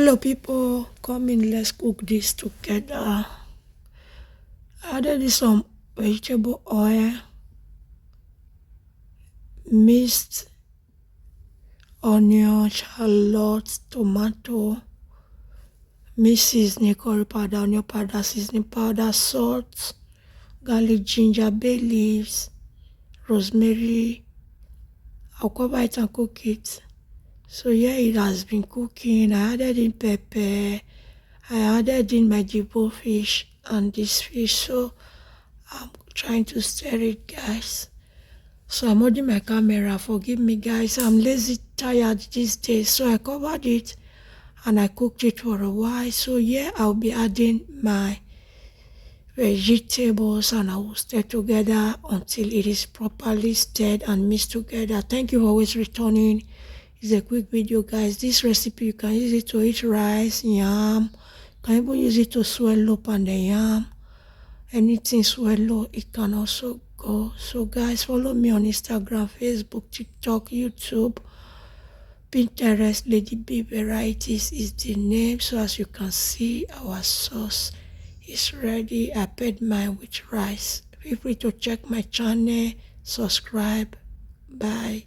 Hello people, come in, let's cook this together. I added some vegetable oil, mixed onion, shallot, tomato, mixed seasoning, curry powder, onion powder, seasoning powder, salt, garlic, ginger, bay leaves, rosemary. I'll cover it and cook it. So here it has been cooking. I added in pepper, I added in my jibbo fish and this fish, so I'm trying to stir it, guys. So I'm holding my camera, forgive me guys, I'm lazy, tired these days. So I covered it and I cooked it for a while. So here I'll be adding my vegetables and I will stir together until it is properly stirred and mixed together. Thank you for always returning. It's a quick video, guys. This recipe you can use it to eat rice, yam, you can even use it to swallow and the yam. Anything swallow, it can also go. So guys, follow me on Instagram, Facebook, TikTok, YouTube, Pinterest. Lady B Varieties is the name. So as you can see, our sauce is ready. I paired mine with rice. Feel free to check my channel, subscribe. Bye.